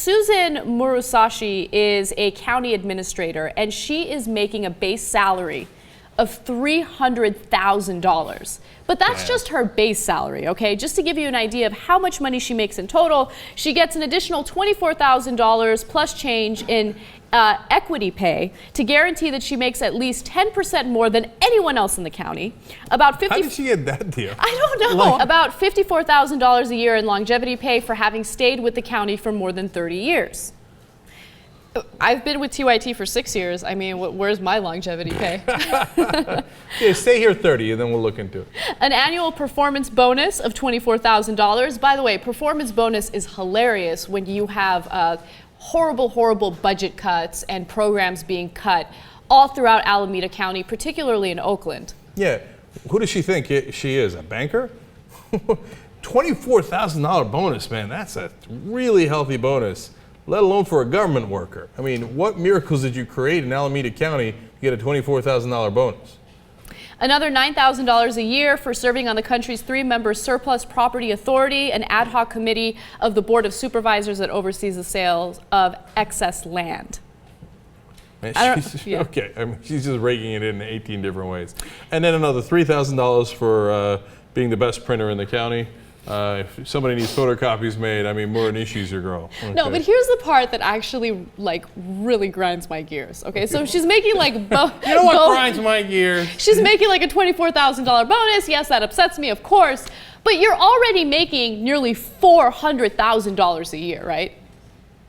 Susan Muranishi is a county administrator, and she is making a base salary of $300,000. But that's just her base salary, okay? Just to give you an idea of how much money she makes in total, she gets an additional $24,000 plus change in equity pay to guarantee that she makes at least 10% more than anyone else in the county. How did she get that deal? I don't know. About $54,000 a year in longevity pay for having stayed with the county for more than 30 years. I've been with TYT for 6 years. I mean, where's my longevity pay? Yeah, stay here 30 and then we'll look into it. An annual performance bonus of $24,000. By the way, performance bonus is hilarious when you have horrible budget cuts and programs being cut all throughout Alameda County, particularly in Oakland. Yeah, who does she think she is, a banker? $24,000 bonus, man, that's a really healthy bonus, let alone for a government worker. I mean, what miracles did you create in Alameda County to get a $24,000 bonus? Another $9,000 a year for serving on the country's 3-member Surplus Property Authority, an ad hoc committee of the Board of Supervisors that oversees the sales of excess land. Man, okay, I mean, she's just raking it in 18 different ways. And then another $3,000 for being the best printer in the county. If somebody needs photocopies made, I mean, Muranishi's your girl. Okay. No, but here's the part that actually, really grinds my gears. Okay, so she's making You know what grinds my gears? She's making like a $24,000 bonus. Yes, that upsets me, of course. But you're already making nearly $400,000 a year, right?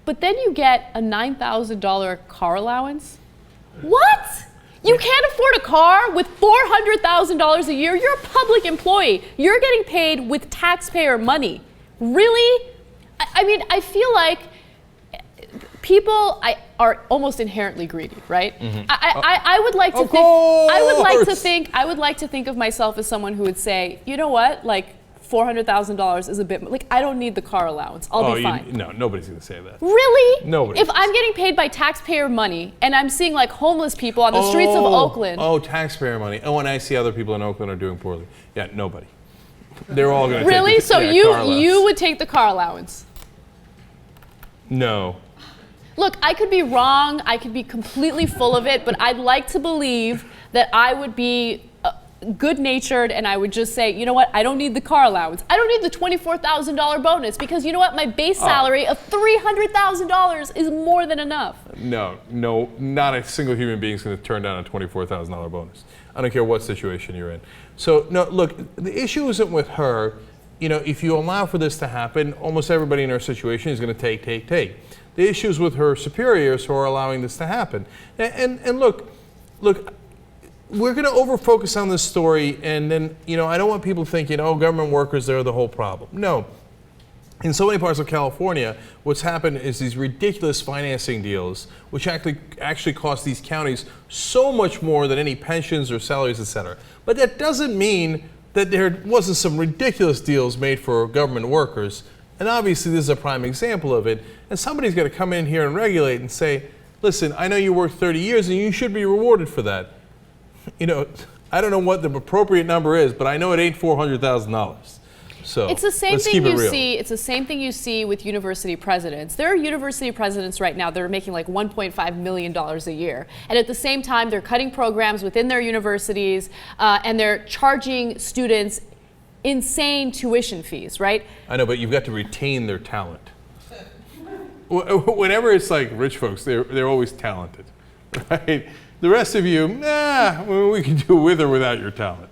But then you get a $9,000 car allowance. What? You can't afford a car with $400,000 a year? You're a public employee. You're getting paid with taxpayer money. Really? I mean, I feel like people are almost inherently greedy, right? Mm-hmm. I would like to think. I would like to think of myself as someone who would say, you know what, like $400,000 is a bit, like, I don't need the car allowance. I'll be fine. No, nobody's going to say that. Really? Nobody. If I'm getting paid by taxpayer money and I'm seeing like homeless people on the streets of Oakland. Oh, taxpayer money. Oh, and I see other people in Oakland are doing poorly. Yeah, nobody. They're all going to really? take the So car allowance. you would take the car allowance? No. Look, I could be wrong. I could be completely full of it, but I'd like to believe that I would be good-natured and I would just say, you know what, I don't need the car allowance. I don't need the $24,000 bonus because you know what, my base salary of $300,000 is more than enough. No, not a single human being is going to turn down a $24,000 bonus. I don't care what situation you're in. So, no, look, the issue isn't with her. You know, if you allow for this to happen, almost everybody in her situation is going to take. The issue is with her superiors who are allowing this to happen. And look, we're going to over-focus on this story, and then, you know, I don't want people thinking, oh, government workers, they're the whole problem. No. In so many parts of California, what's happened is these ridiculous financing deals, which actually cost these counties so much more than any pensions or salaries, et cetera. But that doesn't mean that there wasn't some ridiculous deals made for government workers. And obviously, this is a prime example of it. And somebody's got to come in here and regulate and say, listen, I know you worked 30 years, and you should be rewarded for that. You know, I don't know what the appropriate number is, but I know it ain't $400,000. So it's the same thing you see. It's the same thing you see with university presidents. There are university presidents right now that are making like $1.5 million a year, and at the same time, they're cutting programs within their universities, and they're charging students insane tuition fees. Right? I know, but you've got to retain their talent. Whenever it's like rich folks, they're always talented, right? The rest of you, we can do with or without your talent.